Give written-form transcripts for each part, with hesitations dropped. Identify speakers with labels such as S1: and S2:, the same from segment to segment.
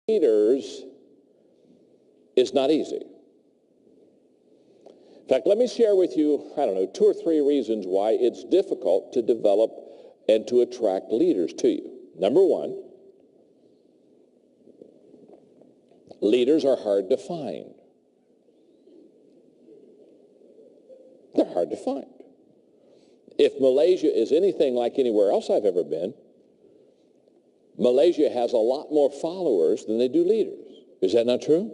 S1: leaders is not easy. In fact, let me share with you, 2 or 3 reasons why it's difficult to develop and to attract leaders to you. Number 1, leaders are hard to find. They're hard to find. If Malaysia is anything like anywhere else I've ever been, Malaysia has a lot more followers than they do leaders. Is that not true?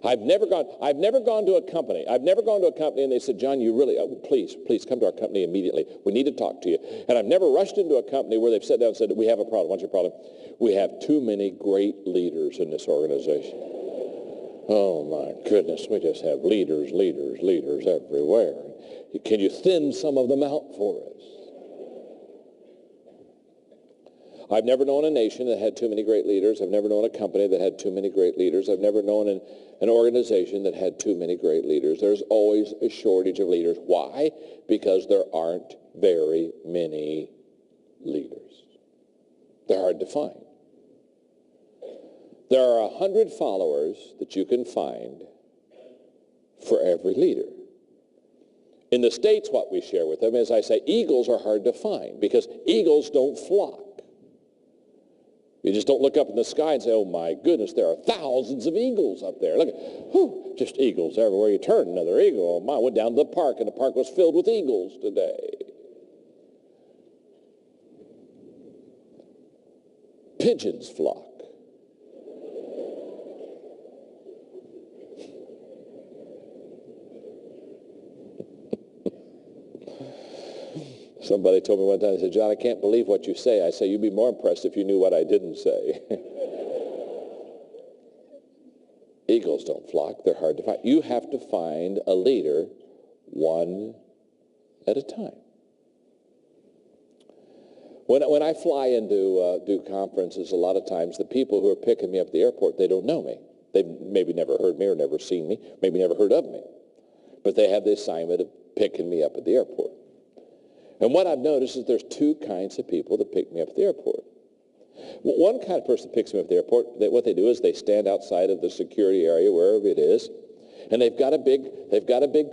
S1: I've never gone to a company and they said, John, you really, please come to our company immediately. We need to talk to you. And I've never rushed into a company where they've sat down and said, we have a problem. What's your problem? We have too many great leaders in this organization. Oh my goodness, we just have leaders everywhere. Can you thin some of them out for us? I've never known a nation that had too many great leaders. I've never known a company that had too many great leaders. I've never known an organization that had too many great leaders. There's always a shortage of leaders. Why? Because there aren't very many leaders. They're hard to find. There are 100 followers that you can find for every leader. In the States, what we share with them is, I say, eagles are hard to find because eagles don't flock. You just don't look up in the sky and say, oh my goodness, there are thousands of eagles up there. Look at, just eagles everywhere you turn, another eagle. Oh my, I went down to the park and the park was filled with eagles today. Pigeons flock. Somebody told me one time, they said, John, I can't believe what you say. I say, you'd be more impressed if you knew what I didn't say. Eagles don't flock. They're hard to find. You have to find a leader one at a time. When I fly into do conferences, a lot of times the people who are picking me up at the airport, they don't know me. They've maybe never heard me or never seen me, maybe never heard of me. But they have the assignment of picking me up at the airport. And what I've noticed is there's 2 kinds of people that pick me up at the airport. One kind of person that picks me up at the airport, what they do is they stand outside of the security area, wherever it is, and they've got a big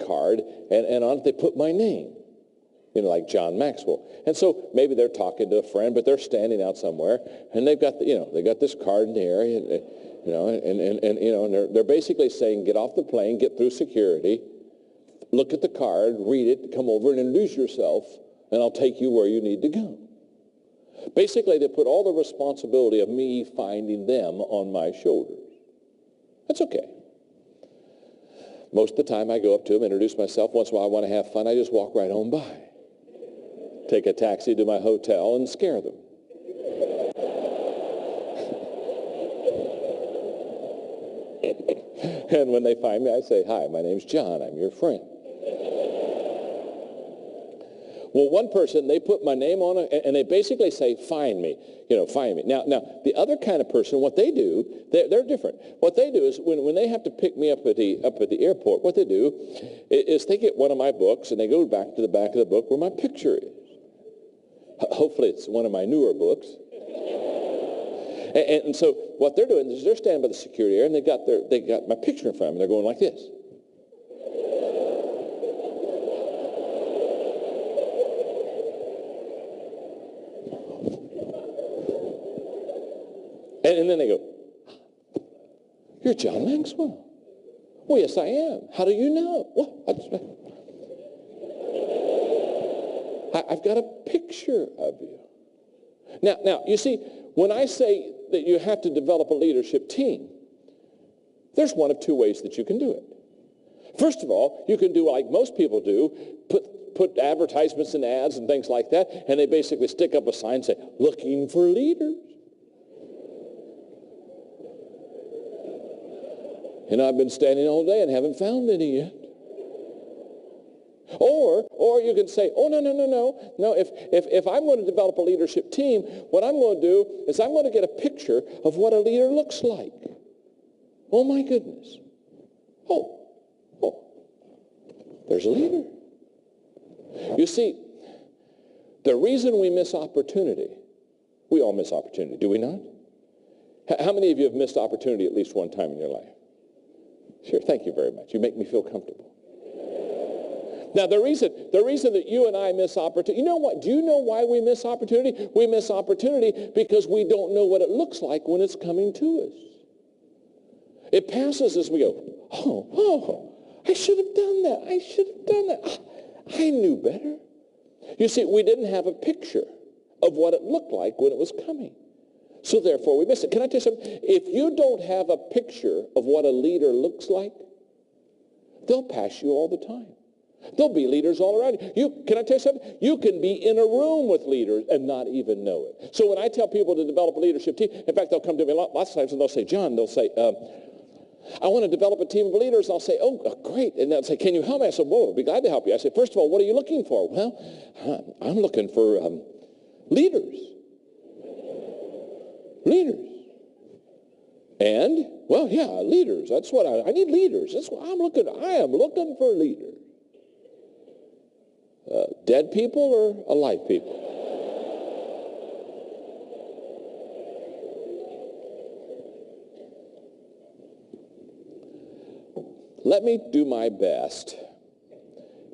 S1: card, and on it they put my name, like John Maxwell. And so maybe they're talking to a friend, but they're standing out somewhere, and they've got they got this card in the area, and they're basically saying, get off the plane, get through security, look at the card, read it, come over and introduce yourself, and I'll take you where you need to go. Basically, they put all the responsibility of me finding them on my shoulders. That's okay. Most of the time, I go up to them, introduce myself. Once in a while, I want to have fun. I just walk right on by. Take a taxi to my hotel and scare them. And when they find me, I say, hi, my name's John. I'm your friend. Well, one person, they put my name on it, and they basically say, find me, find me. Now, the other kind of person, what they do, they're different. What they do is when they have to pick me up at the airport, what they do is they get one of my books, and they go back to the back of the book where my picture is. Hopefully it's one of my newer books. And so what they're doing is they're standing by the security area, and they got my picture in front of them, and they're going like this. And then they go, you're John Maxwell. Well, yes, I am. How do you know? Well, I've got a picture of you. Now, you see, when I say that you have to develop a leadership team, there's one of 2 ways that you can do it. First of all, you can do like most people do, put advertisements and ads and things like that, and they basically stick up a sign and say, looking for leaders. I've been standing all day and haven't found any yet. Or you can say, oh, no. If I'm going to develop a leadership team, what I'm going to do is I'm going to get a picture of what a leader looks like. Oh, my goodness. Oh, there's a leader. You see, the reason we miss opportunity, we all miss opportunity, do we not? How many of you have missed opportunity at least one time in your life? Sure, thank you very much. You make me feel comfortable. Now, the reason that you and I miss opportunity, you know what? Do you know why we miss opportunity? We miss opportunity because we don't know what it looks like when it's coming to us. It passes us, we go, oh, I should have done that. I should have done that. I knew better. You see, we didn't have a picture of what it looked like when it was coming. So therefore, we miss it. Can I tell you something? If you don't have a picture of what a leader looks like, they'll pass you all the time. There'll be leaders all around you. Can I tell you something? You can be in a room with leaders and not even know it. So when I tell people to develop a leadership team, in fact, they'll come to me lots of times and they'll say, John, they'll say, I want to develop a team of leaders. And I'll say, oh, great. And they'll say, can you help me? I said, well, I'll be glad to help you. I said, first of all, what are you looking for? Well, I'm looking for leaders. Leaders. And, well, yeah, leaders. That's what I need leaders. That's what I am looking for leaders. Dead people or alive people? Let me do my best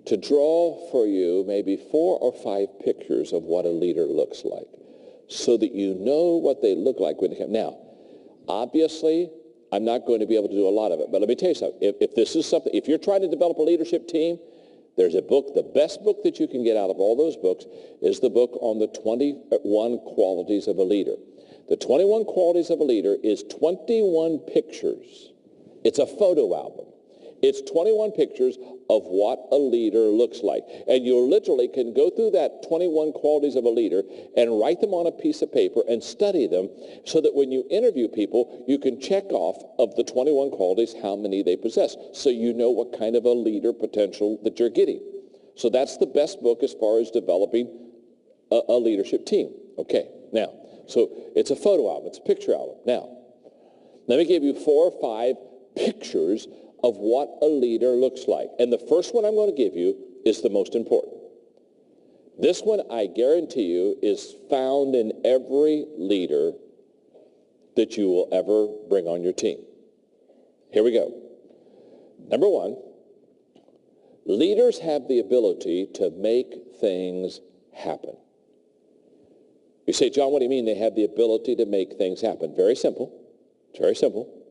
S1: to draw for you maybe 4 or 5 pictures of what a leader looks like so that you know what they look like when they come. Now, obviously, I'm not going to be able to do a lot of it, but let me tell you something. If this is something, if you're trying to develop a leadership team, there's a book, the best book that you can get out of all those books is the book on the 21 qualities of a leader. The 21 qualities of a leader is 21 pictures. It's a photo album. It's 21 pictures of what a leader looks like. And you literally can go through that 21 qualities of a leader and write them on a piece of paper and study them so that when you interview people, you can check off of the 21 qualities how many they possess so you know what kind of a leader potential that you're getting. So that's the best book as far as developing a leadership team. Okay, now, so it's a photo album. It's a picture album. Now, let me give you 4 or 5 pictures of what a leader looks like. And the first one I'm going to give you is the most important. This one, I guarantee you, is found in every leader that you will ever bring on your team. Here we go. Number 1, leaders have the ability to make things happen. You say, John, what do you mean they have the ability to make things happen? Very simple. It's very simple.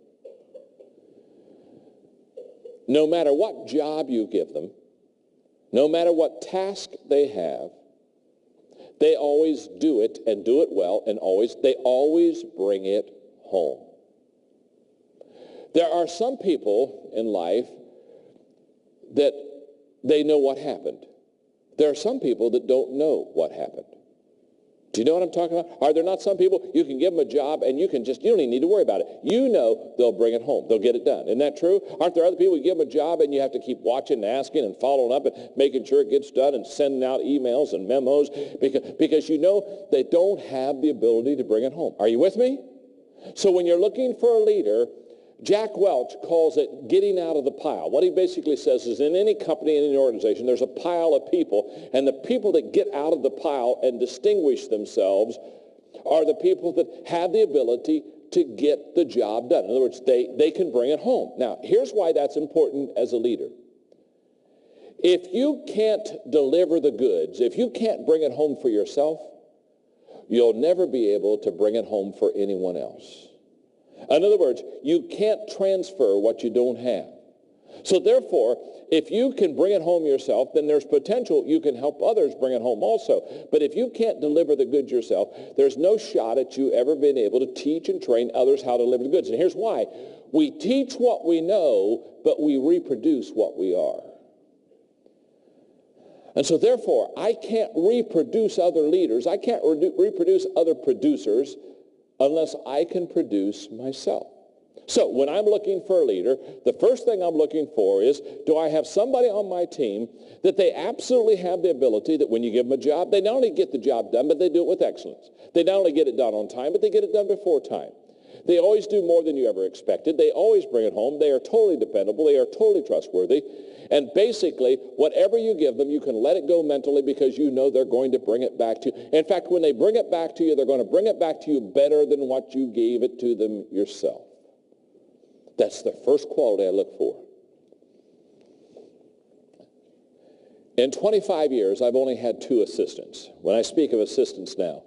S1: No matter what job you give them, no matter what task they have, they always do it and do it well, and they always bring it home. There are some people in life that they know what happened. There are some people that don't know what happened. Do you know what I'm talking about? Are there not some people you can give them a job and you don't even need to worry about it. You know they'll bring it home. They'll get it done. Isn't that true? Aren't there other people you give them a job and you have to keep watching and asking and following up and making sure it gets done and sending out emails and memos because you know they don't have the ability to bring it home. Are you with me? So when you're looking for a leader, Jack Welch calls it getting out of the pile. What he basically says is in any company, in any organization, there's a pile of people, and the people that get out of the pile and distinguish themselves are the people that have the ability to get the job done. In other words, they can bring it home. Now, here's why that's important as a leader. If you can't deliver the goods, if you can't bring it home for yourself, you'll never be able to bring it home for anyone else. In other words, you can't transfer what you don't have. So therefore, if you can bring it home yourself, then there's potential you can help others bring it home also. But if you can't deliver the goods yourself, there's no shot at you ever being able to teach and train others how to deliver the goods. And here's why. We teach what we know, but we reproduce what we are. And so therefore, I can't reproduce other leaders. I can't reproduce other producers unless I can produce myself. So when I'm looking for a leader, the first thing I'm looking for is, do I have somebody on my team that they absolutely have the ability that when you give them a job, they not only get the job done, but they do it with excellence. They not only get it done on time, but they get it done before time. They always do more than you ever expected. They always bring it home. They are totally dependable. They are totally trustworthy. And basically, whatever you give them, you can let it go mentally because you know they're going to bring it back to you. In fact, when they bring it back to you, they're going to bring it back to you better than what you gave it to them yourself. That's the first quality I look for. In 25 years, I've only had 2 assistants. When I speak of assistants now,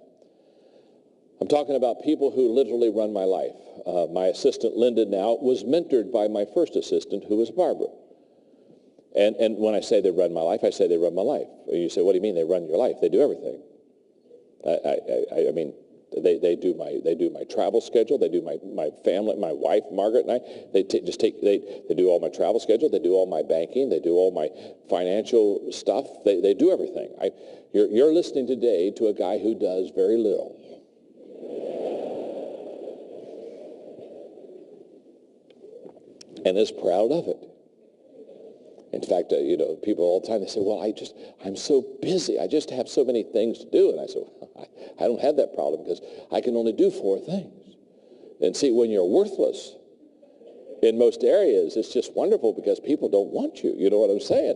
S1: I'm talking about people who literally run my life. My assistant, Linda, now was mentored by my first assistant, who was Barbara. And when I say they run my life, I say they run my life. And you say, what do you mean they run your life? They do everything. I mean, they do my travel schedule. They do my family, my wife, Margaret, and I. They do all my travel schedule. They do all my banking. They do all my financial stuff. They do everything. You're listening today to a guy who does very little. And is proud of it. In fact, people all the time, they say, well, I'm so busy. I just have so many things to do. And I say, well, I don't have that problem because I can only do 4 things. And see, when you're worthless in most areas, it's just wonderful because people don't want you. You know what I'm saying?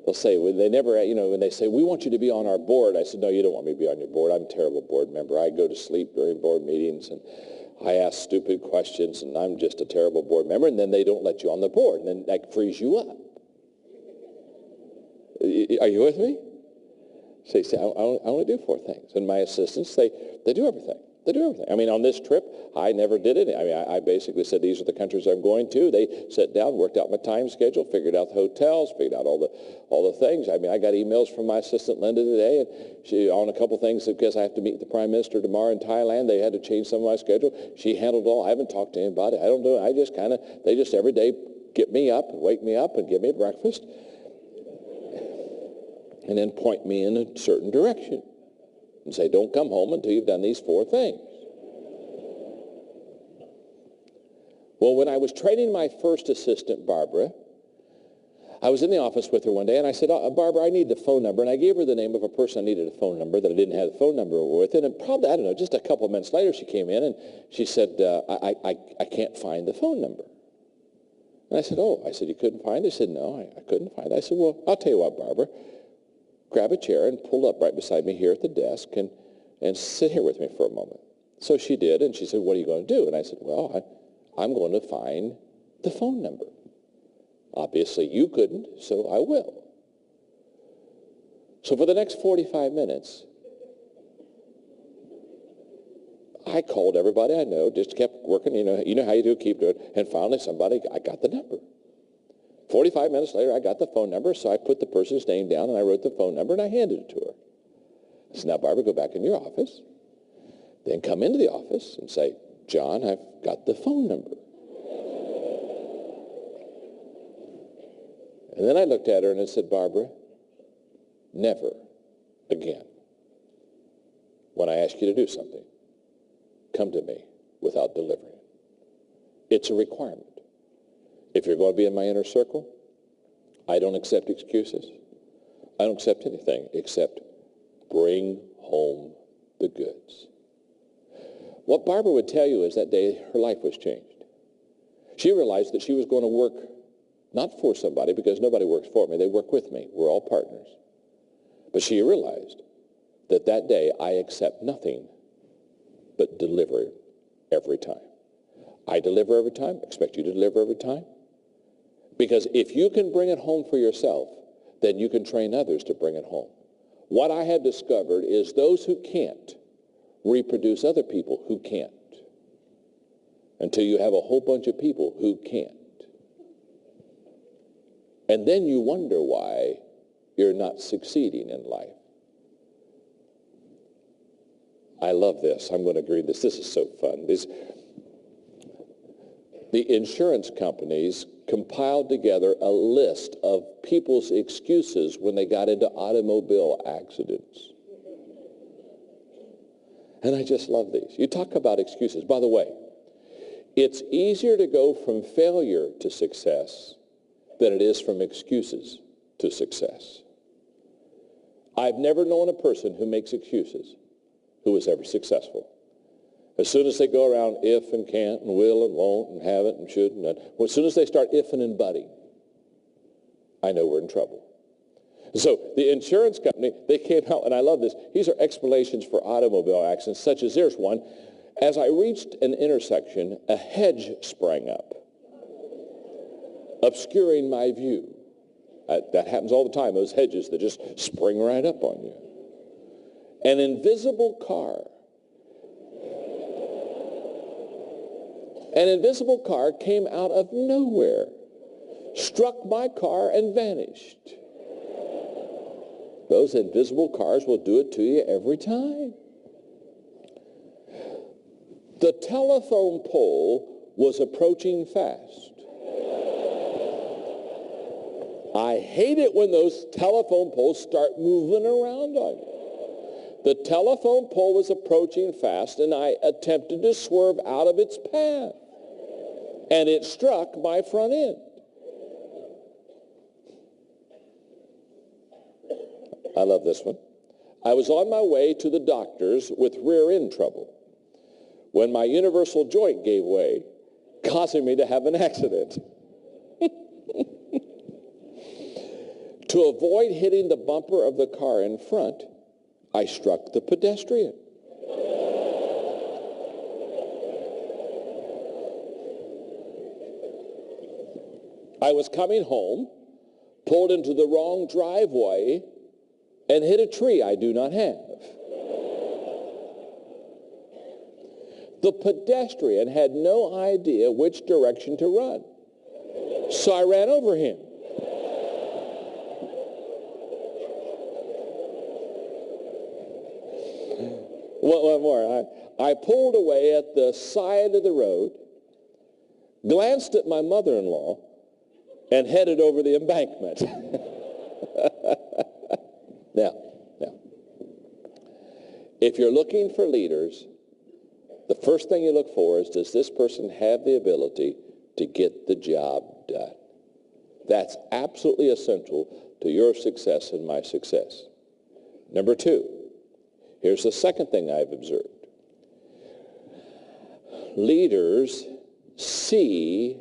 S1: They'll say, when they say, we want you to be on our board. I said, no, you don't want me to be on your board. I'm a terrible board member. I go to sleep during board meetings and I ask stupid questions and I'm just a terrible board member. And then they don't let you on the board. And then that frees you up. Are you with me? So you say, I only do 4 things. And my assistants, they do everything. They do everything. I mean, on this trip, I never did it. I mean, I basically said, these are the countries I'm going to. They sat down, worked out my time schedule, figured out the hotels, figured out all the things. I mean, I got emails from my assistant, Linda, today, and she on a couple things because I have to meet the Prime Minister tomorrow in Thailand. They had to change some of my schedule. She handled it all. I haven't talked to anybody. I don't do it. They just every day get me up and wake me up and give me breakfast. And then point me in a certain direction and say, don't come home until you've done these 4 things. Well, when I was training my first assistant, Barbara, I was in the office with her one day, and I said, Barbara, I need the phone number. And I gave her the name of a person I needed a phone number that I didn't have the phone number with. And probably, I don't know, just a couple of minutes later, she came in, and she said, I can't find the phone number. And I said, you couldn't find it? She said, no, I couldn't find it. I said, well, I'll tell you what, Barbara. Grab a chair and pull up right beside me here at the desk and sit here with me for a moment. So she did, and she said, what are you going to do? And I said, well, I'm going to find the phone number. Obviously, you couldn't, so I will. So for the next 45 minutes, I called everybody I know, just kept working, you know how you do, keep doing it, and finally I got the number. 45 minutes later, I got the phone number, so I put the person's name down, and I wrote the phone number, and I handed it to her. I said, now, Barbara, go back in your office, then come into the office and say, John, I've got the phone number. And then I looked at her and I said, Barbara, never again, when I ask you to do something, come to me without delivering it. It's a requirement. If you're going to be in my inner circle, I don't accept excuses. I don't accept anything except bring home the goods. What Barbara would tell you is that day her life was changed. She realized that she was going to work not for somebody, because nobody works for me. They work with me. We're all partners. But she realized that that day I accept nothing but deliver every time. I deliver every time. Expect you to deliver every time. Because if you can bring it home for yourself, then you can train others to bring it home. What I have discovered is those who can't reproduce other people who can't, until you have a whole bunch of people who can't. And then you wonder why you're not succeeding in life. I love this. I'm going to agree this. This is so fun. The insurance companies compiled together a list of people's excuses when they got into automobile accidents. And I just love these. You talk about excuses. By the way, it's easier to go from failure to success than it is from excuses to success. I've never known a person who makes excuses who was ever successful. As soon as they go around if and can't and will and won't and haven't and should and well, as soon as they start ifing and butting, I know we're in trouble. So the insurance company, they came out, and I love this. These are explanations for automobile accidents, such as there's one. As I reached an intersection, a hedge sprang up, obscuring my view. That happens all the time, those hedges that just spring right up on you. An invisible car came out of nowhere, struck my car, and vanished. Those invisible cars will do it to you every time. The telephone pole was approaching fast. I hate it when those telephone poles start moving around on you. The telephone pole was approaching fast, and I attempted to swerve out of its path, and it struck my front end. I love this one. I was on my way to the doctor's with rear end trouble when my universal joint gave way, causing me to have an accident. To avoid hitting the bumper of the car in front, I struck the pedestrian. I was coming home, pulled into the wrong driveway, and hit a tree I do not have. The pedestrian had no idea which direction to run, so I ran over him. One more. I pulled away at the side of the road, glanced at my mother-in-law, and headed over the embankment. Now, if you're looking for leaders, the first thing you look for is, does this person have the ability to get the job done? That's absolutely essential to your success and my success. Number two, here's the second thing I've observed. Leaders see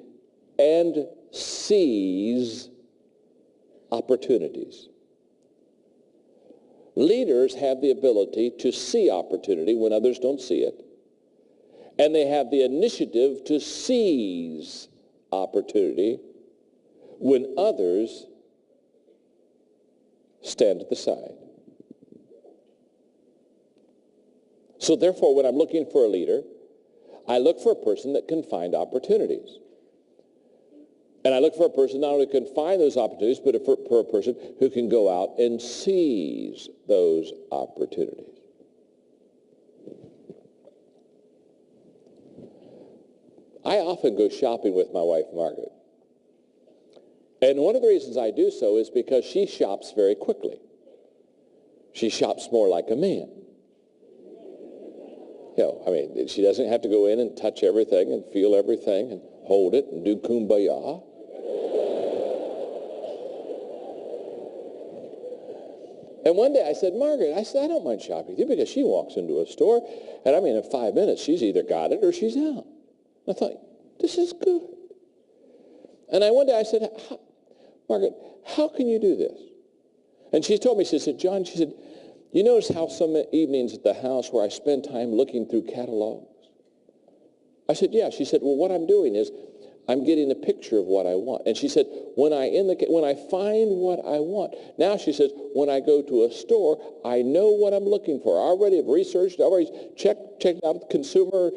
S1: and seize opportunities. Leaders have the ability to see opportunity when others don't see it, and they have the initiative to seize opportunity when others stand at the side. So therefore, when I'm looking for a leader, I look for a person that can find opportunities. And I look for a person not only who can find those opportunities, but for a person who can go out and seize those opportunities. I often go shopping with my wife, Margaret. And one of the reasons I do so is because she shops very quickly. She shops more like a man. You know, I mean, she doesn't have to go in and touch everything and feel everything and hold it and do kumbaya. And one day I said, Margaret, I said, I don't mind shopping with you, because she walks into a store, and I mean, in 5 minutes, she's either got it or she's out. I thought, this is good. And one day I said, Margaret, how can you do this? And she told me, she said, John, she said, you notice how some evenings at the house where I spend time looking through catalogs? I said, yeah. She said, well, what I'm doing is I'm getting a picture of what I want. And she said, when I find what I want, now she says, when I go to a store, I know what I'm looking for. I already have researched, I already checked out consumer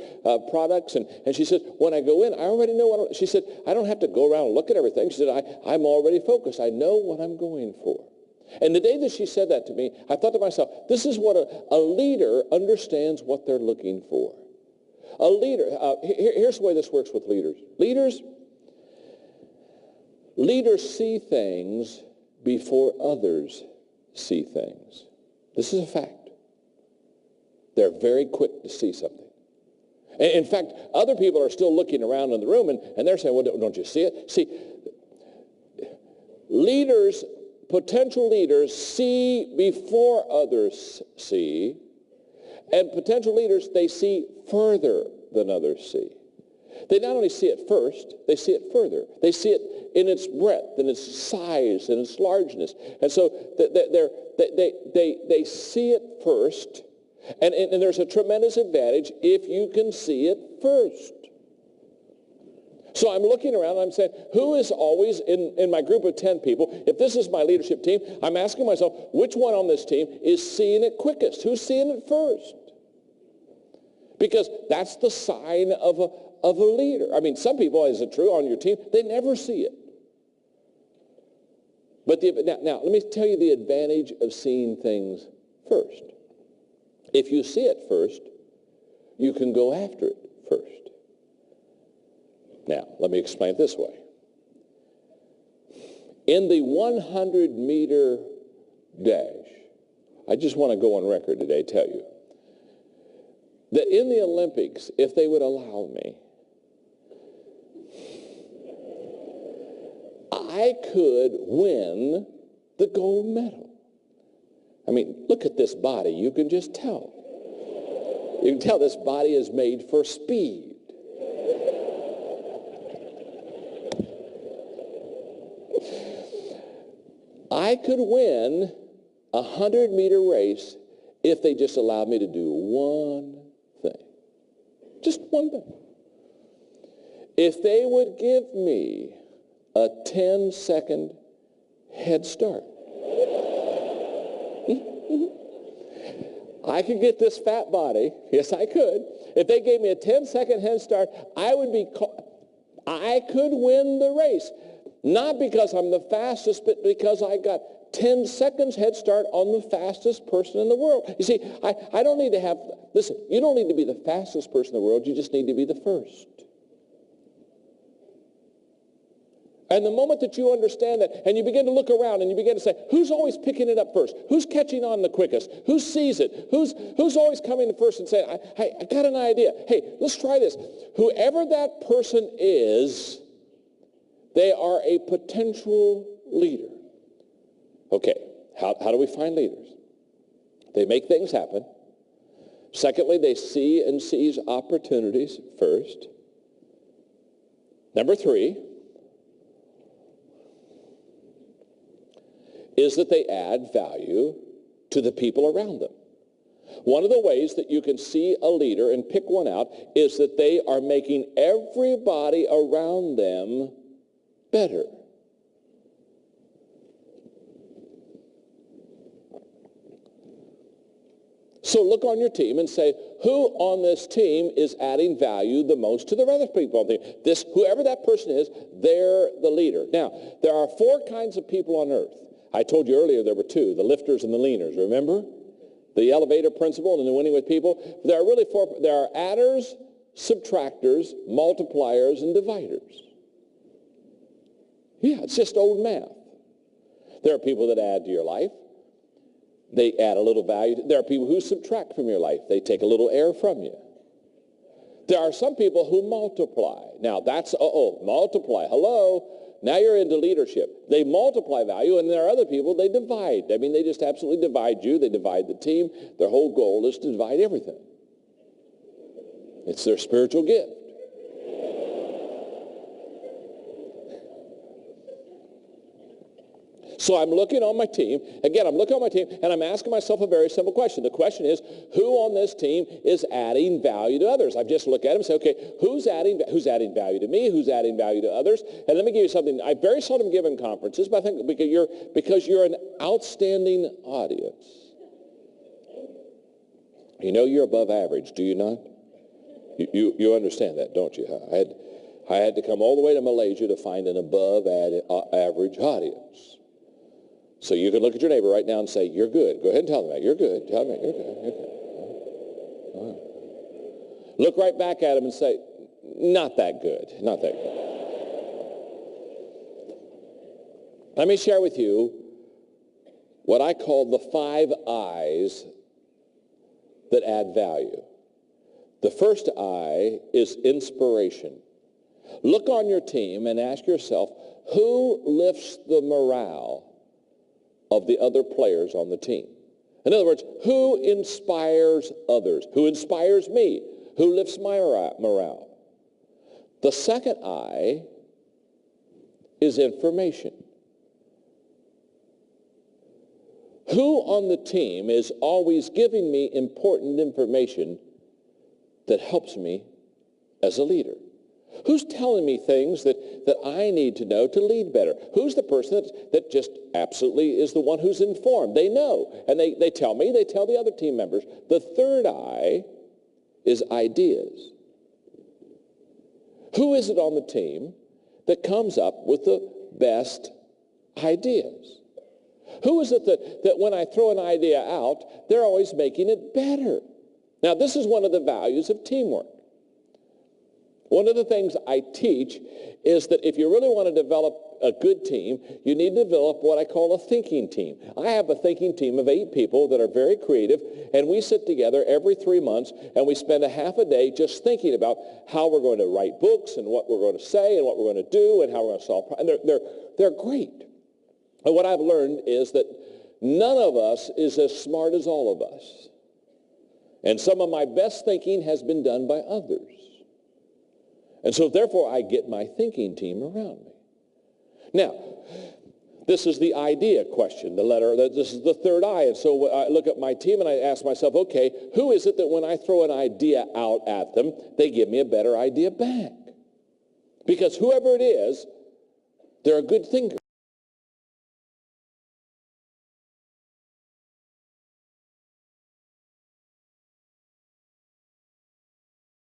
S1: products. And she said, when I go in, I already know what she said, I don't have to go around and look at everything. She said, I'm already focused. I know what I'm going for. And the day that she said that to me, I thought to myself, this is what a leader understands what they're looking for. A leader, here's the way this works with leaders. Leaders see things before others see things. This is a fact. They're very quick to see something. In fact, other people are still looking around in the room, and they're saying, well, don't you see it? See, potential leaders see before others see, And potential leaders, they see further than others see. They not only see it first, they see it further. They see it in its breadth and its size and its largeness. And so they see it first, and there's a tremendous advantage if you can see it first. So I'm looking around and I'm saying, who is always in my group of 10 people? If this is my leadership team, I'm asking myself, which one on this team is seeing it quickest? Who's seeing it first? Because that's the sign of a leader. I mean, some people, is it true, on your team, they never see it. But now, let me tell you the advantage of seeing things first. If you see it first, you can go after it first. Now, let me explain it this way. In the 100-meter dash, I just want to go on record today, tell you, that in the Olympics, if they would allow me, I could win the gold medal. I mean, look at this body. You can just tell. You can tell this body is made for speed. I could win a 100-meter race if they just allowed me to do one thing. Just one thing. If they would give me a 10-second head start. I could get this fat body. Yes, I could. If they gave me a 10-second head start, I could win the race. Not because I'm the fastest, but because I got 10 seconds head start on the fastest person in the world. You see, I don't need to have, listen, you don't need to be the fastest person in the world. You just need to be the first. And the moment that you understand that, and you begin to look around and you begin to say, who's always picking it up first? Who's catching on the quickest? Who sees it? Who's always coming to first and saying, hey, I got an idea. Hey, let's try this. Whoever that person is, they are a potential leader. Okay, how do we find leaders? They make things happen. Secondly, they see and seize opportunities first. Number 3 is that they add value to the people around them. One of the ways that you can see a leader and pick one out is that they are making everybody around them better. So look on your team and say, who on this team is adding value the most to the other people on the team? Whoever that person is, they're the leader. Now, there are 4 kinds of people on earth. I told you earlier there were 2, the lifters and the leaners, remember? The elevator principle and the winning with people. There are really 4. There are adders, subtractors, multipliers, and dividers. Yeah, it's just old math. There are people that add to your life. They add a little value. There are people who subtract from your life. They take a little air from you. There are some people who multiply. Now that's, multiply. Hello. Now you're into leadership. They multiply value, and there are other people, they divide. I mean, they just absolutely divide you. They divide the team. Their whole goal is to divide everything. It's their spiritual gift. So I'm looking on my team. Again, I'm looking on my team, and I'm asking myself a very simple question. The question is, who on this team is adding value to others? I've just looked at them and said, okay, who's adding value to me? Who's adding value to others? And let me give you something. I very seldom give in conferences, but I think because you're an outstanding audience. You know you're above average, do you not? You understand that, don't you? I had to come all the way to Malaysia to find an above average audience. So you can look at your neighbor right now and say, you're good. Go ahead and tell them that. You're good. Tell them that. You're good. You're good. All right. Look right back at him and say, not that good. Not that good. Let me share with you what I call the 5 I's that add value. The first I is inspiration. Look on your team and ask yourself, who lifts the morale of the other players on the team? In other words, who inspires others? Who inspires me? Who lifts my morale? The second I is information. Who on the team is always giving me important information that helps me as a leader? Who's telling me things that I need to know to lead better? Who's the person that just absolutely is the one who's informed? They know, and they tell me, they tell the other team members. The third I is ideas. Who is it on the team that comes up with the best ideas? Who is it that when I throw an idea out, they're always making it better? Now, this is one of the values of teamwork. One of the things I teach is that if you really want to develop a good team, you need to develop what I call a thinking team. I have a thinking team of 8 people that are very creative, and we sit together every 3 months, and we spend a half a day just thinking about how we're going to write books and what we're going to say and what we're going to do and how we're going to solve problems. And they're great. And what I've learned is that none of us is as smart as all of us. And some of my best thinking has been done by others. And so therefore I get my thinking team around me. Now, this is the idea question, this is the third I. And so I look at my team and I ask myself, okay, who is it that when I throw an idea out at them, they give me a better idea back? Because whoever it is, they're a good thinker.